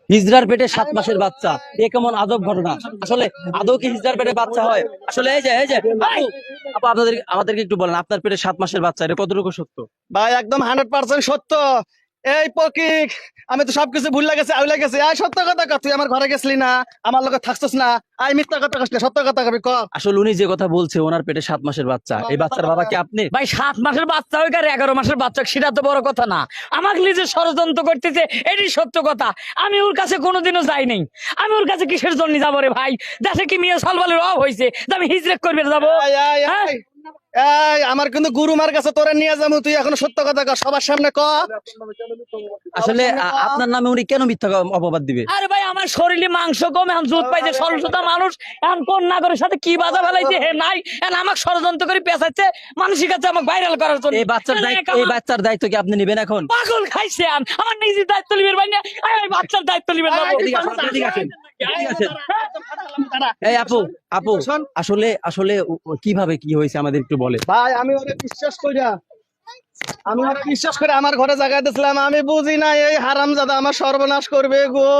হিজড়ার পেটে 7 মাসের বাচ্চা, এ কেমন আজব ঘটনা। আসলে আদৌ কি হিজড়ার পেটে বাচ্চা হয়? আসলে এই যে আপু, আমাদেরকে একটু বলেন, আপনার পেটে 7 মাসের বাচ্চা, এটা কতটুকু সত্য? ভাই একদম 100% সত্য। এই পকিক, আমি তো সবকিছু ভুল লাগেছে, আউলা গেছে। আই সত্য কথা কর, তুই আমার ঘরে গেছলি না, আমার লগে থাকছিস না। আই মিথ্যা কথা কইস না, সত্য কথা কবি ক। আসলে উনি যে কথা বলছে, ওনার পেটে 7 মাসের বাচ্চা, এই বাচ্চার বাবা কি আপনি? ভাই 7 মাসের বাচ্চা হোক আর 11 মাসের বাচ্চা হোক, সেটা তো বড় কথা না। আমাকে নিজে ষড়যন্ত্র করতেছে, এটি সত্য কথা। আমি ওর কাছে কোনোদিনও যাই নাই। আমি ওর কাছে কিসের জন্য যাবো রে ভাই? দেশে কি মেয়ে সলবালের অভাব হয়েছে যে আমি হিজরেক করবে যাবো? আই আই হ্যাঁ? আই এই আমার কিন্তু গুরুমার কাছে তোরে নিয়ে যাবো, তুই এখন সত্য কথা কর সবার সামনে ক। আসলে আপনার নামে উনি কেন মিথ্যা অপবাদ দিবে? আরে ভাই, আমার শরীরে মাংস কম, এখন জুত পাইছে, সরলসতা মানুষ, এখন কোন নাগরের সাথে কি বাধা ফেলাইছে হে নাই, এখন আমাকে ষড়যন্ত্র করে পেঁচাচ্ছে মানুষের কাছে আমাকে ভাইরাল করার জন্য। এই বাচ্চার দায়িত্ব কি আপনি নেবেন এখন? পাগল খাইছে, আমার নিজের দায়িত্ব লিবের ভাই না, আমি বাচ্চার দায়িত্ব লিবের যাবো। এদিকে আসেন, এদিকে আসেন, এদিকে আসেন। এই আপু আসলে কিভাবে কি হয়েছে আমাদের একটু বলে। ভাই আমি ওরে বিশ্বাস কইরা, আমি ওরে বিশ্বাস করে আমার ঘরে জায়গা দিছিলাম। আমি বুঝি না এই হারামজাদা আমার সর্বনাশ করবে গো।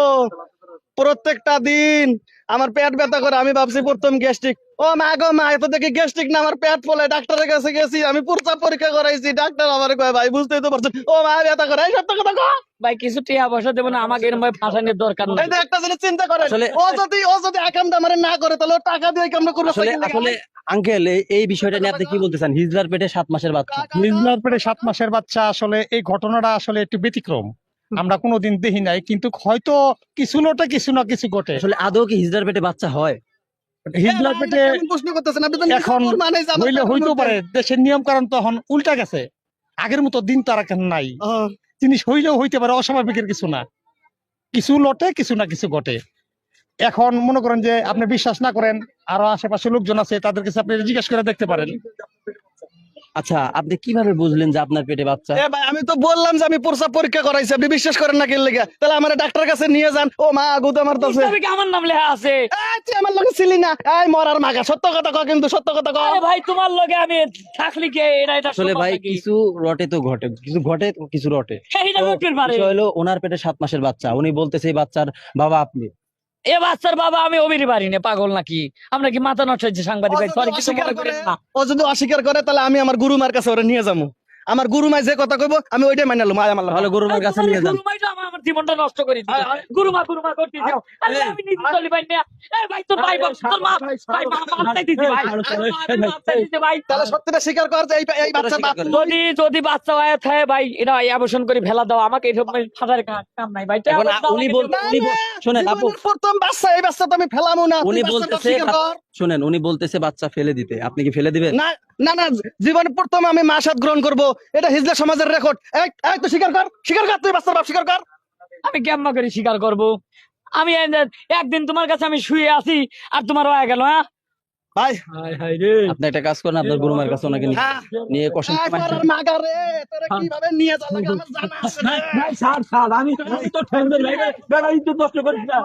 প্রত্যেকটা দিন আমার পেট ব্যথা করে, আমি ভাবছি প্রথম গ্যাস্ট্রিক। ও মা গো মা, এত দেখি গ্যাস্ট্রিক না, আমার পেট ফলে। ডাক্তারের কাছে গেছি, আমি প্রস্রাব পরীক্ষা করাইছি। ডাক্তার আমার কয় ভাই বুঝতেই তো পারছেন, ও মা ব্যথা করে। এই সত্য কথা কও। ভাই কিছু টিয়া পয়সা দেবো না, আমাকে এরকম ভাবে ফাঁসানোর দরকার নাই। এই যে একটা জিনিস চিন্তা করেন, আসলে- ও যদি আকামটা আমার না করে, তাহলে ও টাকা দিয়ে কেমন করবে? আসলে আঙ্কেল, এই বিষয়টা নিয়ে আপনি কি বলতে চান? হিজলার পেটে 7 মাসের বাচ্চা। হিজলার পেটে 7 মাসের বাচ্চা, আসলে এই ঘটনাটা আসলে একটু ব্যতিক্রম। আমরা কোনোদিন দেখি নাই, কিন্তু হয়তো কিছু লোটে কিছু না কিছু ঘটে। আসলে আদৌ কি হিজলার পেটে বাচ্চা হয়? হিজলার পেটে কেমন প্রশ্ন করতেছেন আপনি? তো এখন নিজের মানে যে আমার হইলে পেটের হইতেও মধ্যে- পারে, দেশের নিয়ম কারণ তো এখন উল্টা গেছে। আগের মতো দিন তো আর এখন নাই। ও, জিনিস হইলেও হইতে পারে, অস্বাভাবিকের কিছু না। কিছু লটে কিছু না কিছু ঘটে। এখন মনে করেন যে আপনি বিশ্বাস না করেন, আরো আশেপাশে লোকজন আছে, তাদের কাছে আপনি জিজ্ঞেস করে দেখতে পারেন। আচ্ছা, আপনি কিভাবে বুঝলেন যে আপনার পেটে বাচ্চা? এ ভাই আমি তো বললাম যে আমি প্রস্রাব পরীক্ষা করাইছি, আপনি বিশ্বাস করেন না কেন লেগে? তাহলে আমার ডাক্তারের কাছে নিয়ে যান। ও মা গুদে মারতাছে। তবে কি আমার নাম লেখা আছে? তুই আমার লগে ছিলি না, এই মরার মাগা। সত্য কথা কও, কিন্তু সত্য কথা কও। আরে ভাই, তোমার লগে আমি থাকলি কে? এটা আসলে ভাই কিছু রটে তো ঘটে, কিছু ঘটে কিছু রটে। সেইটা রটতে পারে। বিষয় হলো ওনার পেটে 7 মাসের বাচ্চা, উনি বলতেছে এই বাচ্চার বাবা আপনি। এ বাচ্চার বাবা আমি অবির পারি না, পাগল নাকি? আমরা কি মাথা নষ্ট হয়েছে সাংবাদিক ভাই? সরি, কিছু মনে করেন না। ও যদি অস্বীকার করে, তাহলে আমি আমার গুরুমার কাছে ওরে নিয়ে যাবো। আমার গুরুমাই যে কথা কইবো আমি ওইটাই মাইনা লম। আয় আমার লগে। তাহলে গুরুমার কাছে নিয়ে যান। গুরুমাই তো আমার জীবনটা নষ্ট করে দিল। গুরুমা করতে যাও, আরে আমি নিজে চলি ভাই না। এই ভাই, তোর ভাই তোর মা, ভাই মা মারতে দিতে ভাই, মারতে দিতে ভাই। তাহলে সত্যিটা স্বীকার কর যে এই বাচ্চা বাপ। যদি বাচ্চা হয় থাকে ভাই, এটা অ্যাবর্শন করে ফেলা দাও আমাকে। এসব ফাঁসার কাম নাই ভাই। এখন শোনেন আপু, জীবনের প্রথম বাচ্চা, এই বাচ্চা তো আমি ফেলামু না। তুই উনি বাচ্চাটা বলতেছে স্বীকার কর। শুনেন, উনি বলতেছে বাচ্চা ফেলে দিতে, আপনি কি ফেলে দিবেন? না না না, জীবনে প্রথম আমি মা সাথ গ্রহণ করবো, এটা হিজলা সমাজের রেকর্ড। এই তুই স্বীকার কর, স্বীকার কর, তুই বাচ্চার বাপ স্বীকার কর। আমি কেমন করে স্বীকার করব? আমি একদিন তোমার কাছে আমি শুয়ে আছি আর তোমার হয়ে গেল। হ্যাঁ ভাই আপনি একটা কাজ করেন, আপনার গুরুমার কাছে ওনাকে হ্যাঁ। নিয়ে কষেন। এই মরার মাগা রে, তোরা কিভাবে নিয়ে যাবে আমার জানা আছে রে। আমি তো ঠান্ডা লাগে, বেড়া ইজ্জত নষ্ট করিস না।